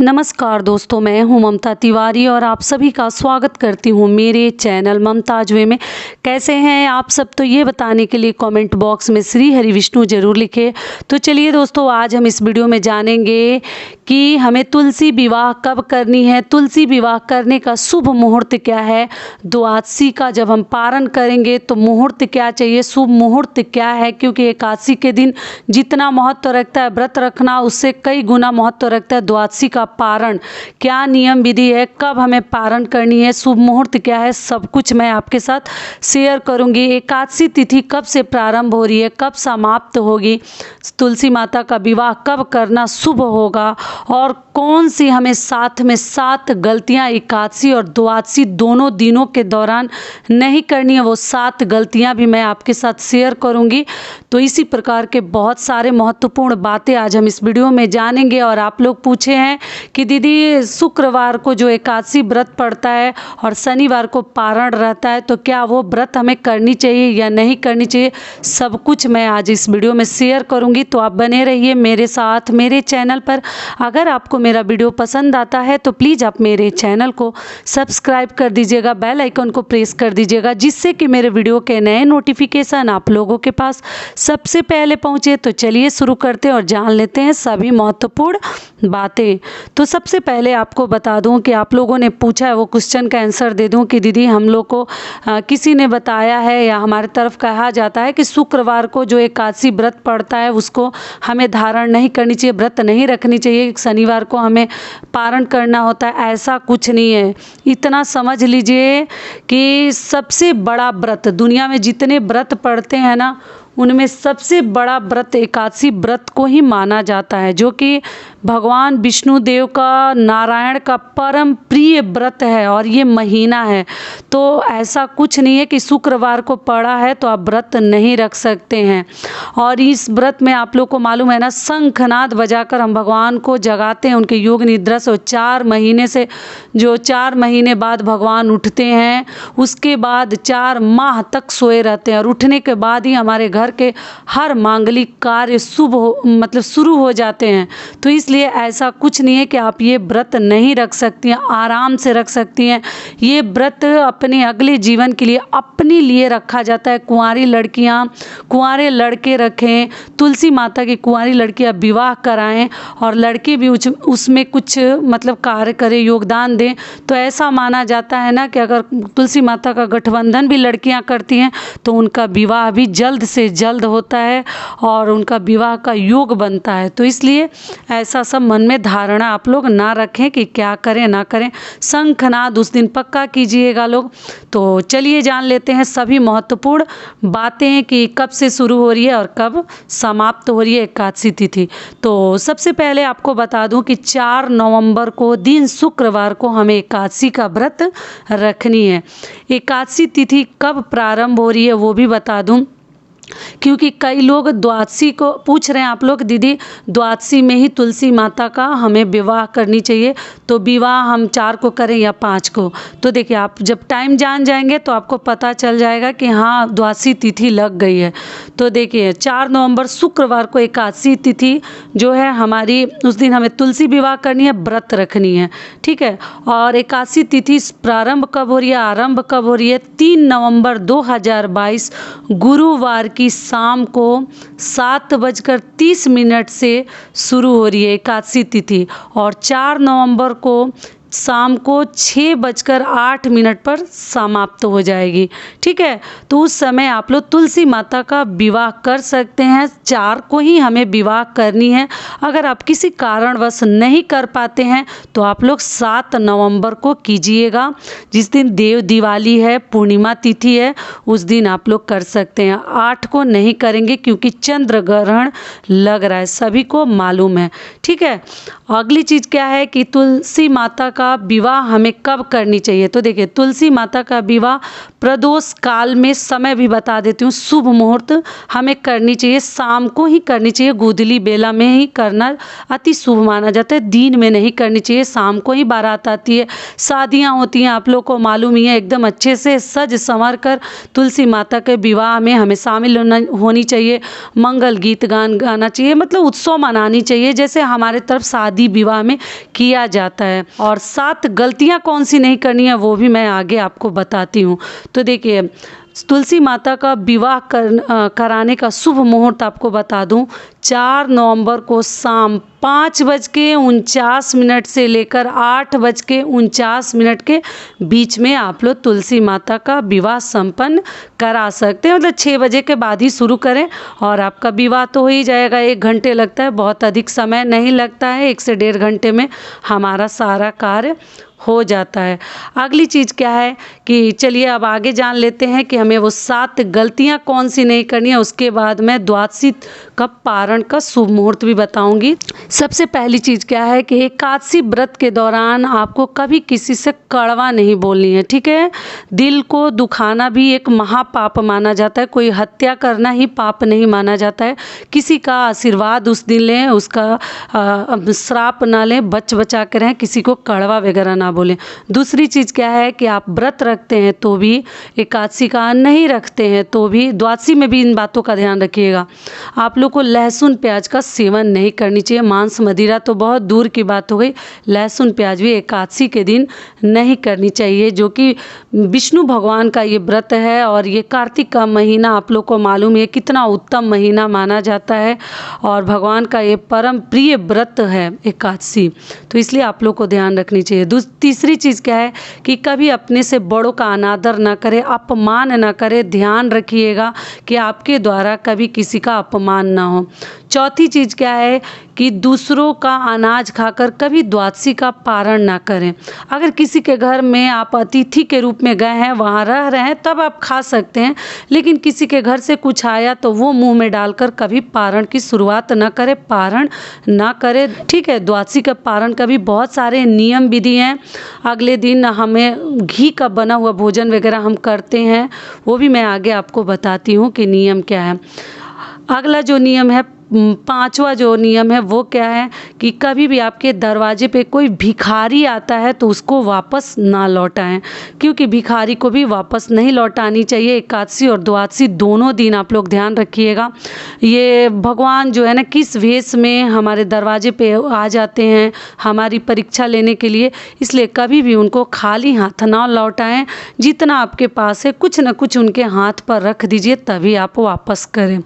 नमस्कार दोस्तों, मैं हूं ममता तिवारी और आप सभी का स्वागत करती हूं मेरे चैनल ममताज वे में। कैसे हैं आप सब, तो ये बताने के लिए कमेंट बॉक्स में श्री हरि विष्णु जरूर लिखें। तो चलिए दोस्तों, आज हम इस वीडियो में जानेंगे कि हमें तुलसी विवाह कब करनी है, तुलसी विवाह करने का शुभ मुहूर्त क्या है, द्वादशी का जब हम पारण करेंगे तो मुहूर्त क्या चाहिए, शुभ मुहूर्त क्या है, क्योंकि एकादशी के दिन जितना महत्व रखता है व्रत रखना, उससे कई गुना महत्व रखता है द्वादशी का पारण। क्या नियम विधि है, कब हमें पारण करनी है, शुभ मुहूर्त क्या है, सब कुछ मैं आपके साथ शेयर करूंगी। एकादशी तिथि कब से प्रारंभ हो रही है, कब समाप्त होगी, तुलसी माता का विवाह कब करना शुभ होगा, और कौन सी हमें साथ में 7 गलतियां एकादशी और द्वादशी दोनों दिनों के दौरान नहीं करनी है, वो 7 गलतियां भी मैं आपके साथ शेयर करूंगी। तो इसी प्रकार के बहुत सारे महत्वपूर्ण बातें आज हम इस वीडियो में जानेंगे। और आप लोग पूछे हैं कि दीदी शुक्रवार को जो एकादशी व्रत पड़ता है और शनिवार को पारण रहता है, तो क्या वो व्रत हमें करनी चाहिए या नहीं करनी चाहिए, सब कुछ मैं आज इस वीडियो में शेयर करूंगी। तो आप बने रहिए मेरे साथ मेरे चैनल पर। अगर आपको मेरा वीडियो पसंद आता है तो प्लीज़ आप मेरे चैनल को सब्सक्राइब कर दीजिएगा, बेल आइकन को प्रेस कर दीजिएगा, जिससे कि मेरे वीडियो के नए नोटिफिकेशन आप लोगों के पास सबसे पहले पहुंचे। तो चलिए शुरू करते हैं और जान लेते हैं सभी महत्वपूर्ण बातें। तो सबसे पहले आपको बता दूं कि आप लोगों ने पूछा है, वो क्वेश्चन का आंसर दे दूं कि दीदी हम लोग को किसी ने बताया है या हमारे तरफ कहा जाता है कि शुक्रवार को जो एकादशी व्रत पड़ता है उसको हमें धारण नहीं करनी चाहिए, व्रत नहीं रखनी चाहिए, शनिवार को हमें पारण करना होता है। ऐसा कुछ नहीं है। इतना समझ लीजिए कि सबसे बड़ा व्रत दुनिया में जितने व्रत पड़ते हैं ना, उनमें सबसे बड़ा व्रत एकादशी व्रत को ही माना जाता है, जो कि भगवान विष्णु देव का, नारायण का परम प्रिय व्रत है और ये महीना है। तो ऐसा कुछ नहीं है कि शुक्रवार को पड़ा है तो आप व्रत नहीं रख सकते हैं। और इस व्रत में आप लोग को मालूम है ना, शंखनाद बजाकर हम भगवान को जगाते हैं उनके योग निद्रा से। 4 महीने से जो 4 महीने बाद भगवान उठते हैं, उसके बाद 4 माह तक सोए रहते हैं और उठने के बाद ही हमारे घर के हर मांगलिक कार्य मतलब शुरू हो जाते हैं। तो इसलिए ऐसा कुछ नहीं है कि आप ये व्रत नहीं रख सकती हैं, आराम से रख सकती हैं। ये व्रत अपने अगले जीवन के लिए अपने लिए रखा जाता है। कुंवारी लड़कियां, कुंवारे लड़के रखें, तुलसी माता की कुंवारी लड़कियां विवाह कराएं और लड़के भी उसमें कुछ मतलब कार्य करें, योगदान दें। तो ऐसा माना जाता है ना कि अगर तुलसी माता का गठबंधन भी लड़कियां करती हैं तो उनका विवाह भी जल्द से जल्द होता है और उनका विवाह का योग बनता है। तो इसलिए ऐसा सब मन में धारणा आप लोग ना रखें कि क्या करें ना करें। शंखनाद उस दिन पक्का कीजिएगा लोग। तो चलिए जान लेते हैं सभी महत्वपूर्ण बातें कि कब से शुरू हो रही है और कब समाप्त हो रही है एकादशी तिथि। तो सबसे पहले आपको बता दूं कि 4 नवंबर को दिन शुक्रवार को हमें एकादशी का व्रत रखनी है। एकादशी तिथि कब प्रारंभ हो रही है वो भी बता दूं, क्योंकि कई लोग द्वादशी को पूछ रहे हैं। आप लोग दीदी द्वादशी में ही तुलसी माता का हमें विवाह करनी चाहिए, तो विवाह हम 4 को करें या 5 को। तो देखिए, आप जब टाइम जान जाएंगे तो आपको पता चल जाएगा कि हाँ द्वादशी तिथि लग गई है। तो देखिए 4 नवंबर शुक्रवार को एकादशी तिथि जो है हमारी, उस दिन हमें तुलसी विवाह करनी है, व्रत रखनी है, ठीक है। और एकादशी तिथि प्रारंभ कब हो रही है, आरंभ कब हो रही है, 3 नवंबर 2022 गुरुवार की शाम को 7:30 से शुरू हो रही है एकादशी तिथि और 4 नवंबर को शाम को 6:08 पर समाप्त हो जाएगी, ठीक है। तो उस समय आप लोग तुलसी माता का विवाह कर सकते हैं। 4 को ही हमें विवाह करनी है। अगर आप किसी कारणवश नहीं कर पाते हैं तो आप लोग 7 नवंबर को कीजिएगा, जिस दिन देव दिवाली है, पूर्णिमा तिथि है, उस दिन आप लोग कर सकते हैं। 8 को नहीं करेंगे क्योंकि चंद्र ग्रहण लग रहा है, सभी को मालूम है, ठीक है। अगली चीज़ क्या है कि तुलसी माता का विवाह हमें कब करनी चाहिए। तो देखिए, तुलसी माता का विवाह प्रदोष काल में, समय भी बता देती हूँ, शुभ मुहूर्त हमें करनी चाहिए, शाम को ही करनी चाहिए, गोधूली बेला में ही करना अति शुभ माना जाता है। दिन में नहीं करनी चाहिए, शाम को ही बारात आती है, शादियाँ होती हैं, आप लोग को मालूम ही है। एकदम अच्छे से सज संवर कर तुलसी माता के विवाह में हमें शामिल होनी चाहिए, मंगल गीत गाना चाहिए, मतलब उत्सव मनानी चाहिए जैसे हमारे तरफ शादी विवाह में किया जाता है। और 7 गलतियां कौन सी नहीं करनी है वो भी मैं आगे आपको बताती हूँ। तो देखिए, तुलसी माता का विवाह कराने का शुभ मुहूर्त आपको बता दूं, 4 नवंबर को शाम 5:49 से लेकर 8:49 के बीच में आप लोग तुलसी माता का विवाह संपन्न करा सकते हैं। मतलब 6 बजे के बाद ही शुरू करें और आपका विवाह तो हो ही जाएगा। 1 घंटे लगता है, बहुत अधिक समय नहीं लगता है, 1 से 1.5 घंटे में हमारा सारा कार्य हो जाता है। अगली चीज़ क्या है कि चलिए अब आगे जान लेते हैं कि हमें वो 7 गलतियां कौन सी नहीं करनी है। उसके बाद मैं द्वादशी का पारण का शुभ मुहूर्त भी बताऊंगी। सबसे पहली चीज़ क्या है कि एकादशी व्रत के दौरान आपको कभी किसी से कड़वा नहीं बोलनी है, ठीक है। दिल को दुखाना भी एक महापाप माना जाता है, कोई हत्या करना ही पाप नहीं माना जाता है। किसी का आशीर्वाद उस दिन लें, उसका श्राप ना लें, बचा कर रहें, किसी को कड़वा वगैरह ना बोलें। दूसरी चीज़ क्या है कि आप व्रत रखते हैं तो भी, एकादशी का नहीं रखते हैं तो भी, द्वादशी में भी इन बातों का ध्यान रखिएगा। आप लोग को लहसुन प्याज का सेवन नहीं करनी चाहिए। मांस मदिरा तो बहुत दूर की बात हो गई, लहसुन प्याज भी एकादशी के दिन नहीं करनी चाहिए, जो कि विष्णु भगवान का ये व्रत है। और ये कार्तिक का महीना आप लोग को मालूम है कितना उत्तम महीना माना जाता है और भगवान का ये परम प्रिय व्रत है एकादशी, तो इसलिए आप लोग को ध्यान रखनी चाहिए। तीसरी चीज़ क्या है कि कभी अपने से बड़ों का अनादर ना करें, अपमान ना करें, ध्यान रखिएगा कि आपके द्वारा कभी किसी का अपमान ना हो। चौथी चीज़ क्या है कि दूसरों का अनाज खाकर कभी द्वादशी का पारण ना करें। अगर किसी के घर में आप अतिथि के रूप में गए हैं, वहाँ रह रहे हैं, तब आप खा सकते हैं, लेकिन किसी के घर से कुछ आया तो वो मुंह में डालकर कभी पारण की शुरुआत ना करें, पारण ना करें, ठीक है। द्वादशी का पारण का भी बहुत सारे नियम विधि हैं। अगले दिन हमें घी का बना हुआ भोजन वगैरह हम करते हैं, वो भी मैं आगे आपको बताती हूँ कि नियम क्या है। अगला जो नियम है, 5वां जो नियम है वो क्या है कि कभी भी आपके दरवाजे पे कोई भिखारी आता है तो उसको वापस ना लौटाएं, क्योंकि भिखारी को भी वापस नहीं लौटानी चाहिए। एकादशी और द्वादशी दोनों दिन आप लोग ध्यान रखिएगा। ये भगवान जो है ना, किस वेश में हमारे दरवाजे पे आ जाते हैं हमारी परीक्षा लेने के लिए, इसलिए कभी भी उनको खाली हाथ ना लौटाएं। जितना आपके पास है कुछ न कुछ उनके हाथ पर रख दीजिए, तभी आप वापस करें।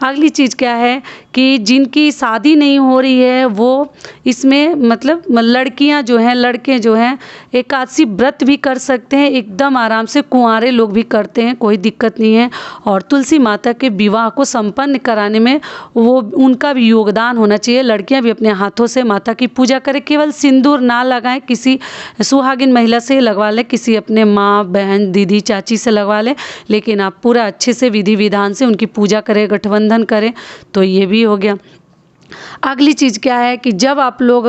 अगली चीज़ क्या है कि जिनकी शादी नहीं हो रही है वो इसमें, मतलब लड़कियां जो हैं, लड़के जो हैं, एकादशी व्रत भी कर सकते हैं, एकदम आराम से कुंवारे लोग भी करते हैं, कोई दिक्कत नहीं है। और तुलसी माता के विवाह को संपन्न कराने में वो उनका भी योगदान होना चाहिए। लड़कियां भी अपने हाथों से माता की पूजा करें, केवल सिंदूर ना लगाएं, किसी सुहागिन महिला से लगवा लें, किसी अपने माँ बहन दीदी चाची से लगवा लें, लेकिन आप पूरा अच्छे से विधि विधान से उनकी पूजा करें, गठबंधन करें, तो ये भी हो गया। अगली चीज़ क्या है कि जब आप लोग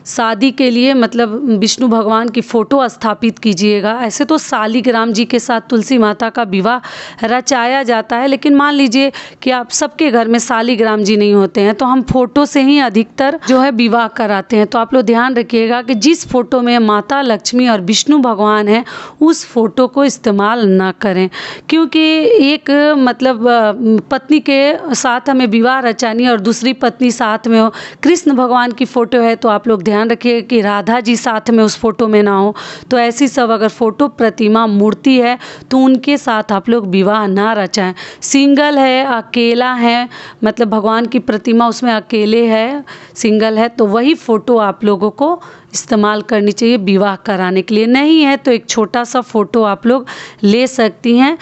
शादी के लिए, मतलब विष्णु भगवान की फ़ोटो स्थापित कीजिएगा। ऐसे तो शालिग्राम जी के साथ तुलसी माता का विवाह रचाया जाता है, लेकिन मान लीजिए कि आप सबके घर में शालिग्राम जी नहीं होते हैं, तो हम फ़ोटो से ही अधिकतर जो है विवाह कराते हैं। तो आप लोग ध्यान रखिएगा कि जिस फ़ोटो में माता लक्ष्मी और विष्णु भगवान हैं उस फ़ोटो को इस्तेमाल ना करें, क्योंकि एक मतलब पत्नी के साथ हमें विवाह रचानी और दूसरी पत्नी साथ में हो। कृष्ण भगवान की फ़ोटो है तो आप लोग ध्यान रखिए कि राधा जी साथ में उस फोटो में ना हो। तो ऐसी सब अगर फ़ोटो, प्रतिमा, मूर्ति है तो उनके साथ आप लोग विवाह ना रचाएं। सिंगल है, अकेला है, मतलब भगवान की प्रतिमा उसमें अकेले है, सिंगल है, तो वही फ़ोटो आप लोगों को इस्तेमाल करनी चाहिए विवाह कराने के लिए। नहीं है तो एक छोटा सा फ़ोटो आप लोग ले सकती हैं,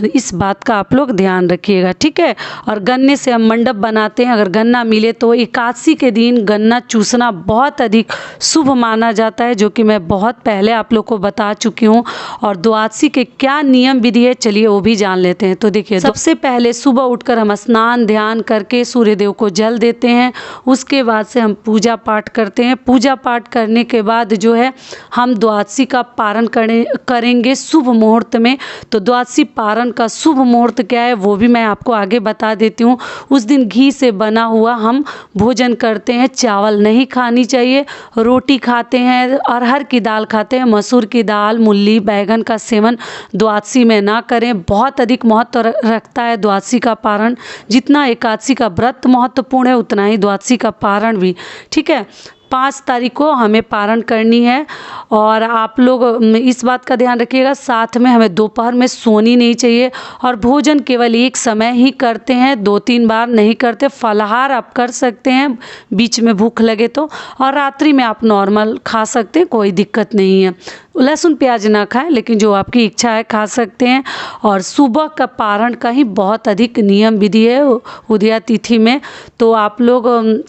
इस बात का आप लोग ध्यान रखिएगा, ठीक है। और गन्ने से हम मंडप बनाते हैं, अगर गन्ना मिले तो एकादशी के दिन गन्ना चूसना बहुत अधिक शुभ माना जाता है, जो कि मैं बहुत पहले आप लोग को बता चुकी हूँ। और द्वादशी के क्या नियम विधि है, चलिए वो भी जान लेते हैं। तो देखिए, सबसे पहले सुबह उठकर हम स्नान ध्यान करके सूर्य देव को जल देते हैं, उसके बाद से हम पूजा पाठ करते हैं। पूजा पाठ करने के बाद जो है हम द्वादशी का पारण करेंगे शुभ मुहूर्त में। तो द्वादशी पारण का शुभ मुहूर्त क्या है वो भी मैं आपको आगे बता देती हूँ। उस दिन घी से बना हुआ हम भोजन करते हैं, चावल नहीं खानी चाहिए, रोटी खाते हैं, अरहर की दाल खाते हैं, मसूर की दाल, मूली, बैगन का सेवन द्वादशी में ना करें। बहुत अधिक महत्व रखता है द्वादशी का पारण। जितना एकादशी का व्रत महत्वपूर्ण है उतना ही द्वादशी का पारण भी। ठीक है, 5 तारीख को हमें पारण करनी है। और आप लोग इस बात का ध्यान रखिएगा, साथ में हमें दोपहर में सोनी नहीं चाहिए और भोजन केवल एक समय ही करते हैं, 2-3 बार नहीं करते। फलाहार आप कर सकते हैं बीच में भूख लगे तो, और रात्रि में आप नॉर्मल खा सकते हैं, कोई दिक्कत नहीं है। लहसुन प्याज ना खाएं, लेकिन जो आपकी इच्छा है खा सकते हैं। और सुबह का पारण का ही बहुत अधिक नियम विधि है उदया तिथि में। तो आप लोग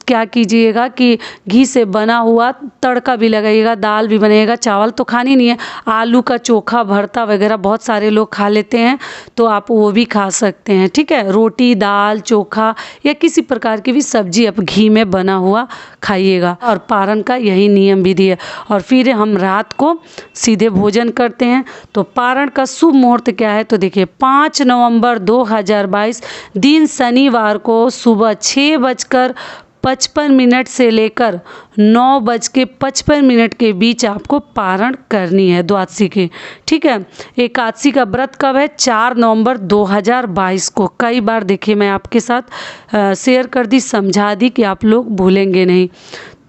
क्या कीजिएगा कि घी से बना हुआ तड़का भी लगाइएगा, दाल भी बनेगा, चावल तो खानी नहीं है, आलू का चोखा, भरता वगैरह बहुत सारे लोग खा लेते हैं, तो आप वो भी खा सकते हैं। ठीक है, रोटी, दाल, चोखा या किसी प्रकार की भी सब्जी आप घी में बना हुआ खाइएगा। और पारण का यही नियम विधि है। और फिर हम रात को सीधे भोजन करते हैं। तो पारण का शुभ मुहूर्त क्या है तो देखिए, 5 नवंबर 2022 दिन शनिवार को सुबह 6:55 से लेकर 9:55 के बीच आपको पारण करनी है द्वादशी की। ठीक है, एकादशी का व्रत कब है? 4 नवंबर 2022 को। कई बार देखिए मैं आपके साथ शेयर कर दी, समझा दी कि आप लोग भूलेंगे नहीं।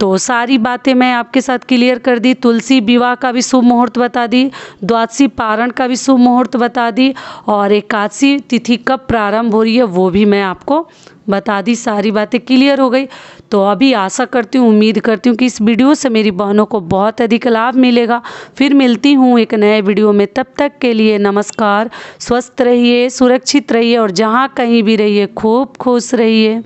तो सारी बातें मैं आपके साथ क्लियर कर दी। तुलसी विवाह का भी शुभ मुहूर्त बता दी, द्वादशी पारण का भी शुभ मुहूर्त बता दी, और एकादशी तिथि कब प्रारंभ हो रही है वो भी मैं आपको बता दी। सारी बातें क्लियर हो गई। तो अभी आशा करती हूँ, उम्मीद करती हूँ कि इस वीडियो से मेरी बहनों को बहुत अधिक लाभ मिलेगा। फिर मिलती हूँ एक नए वीडियो में, तब तक के लिए नमस्कार। स्वस्थ रहिए, सुरक्षित रहिए और जहाँ कहीं भी रहिए खूब खुश रहिए।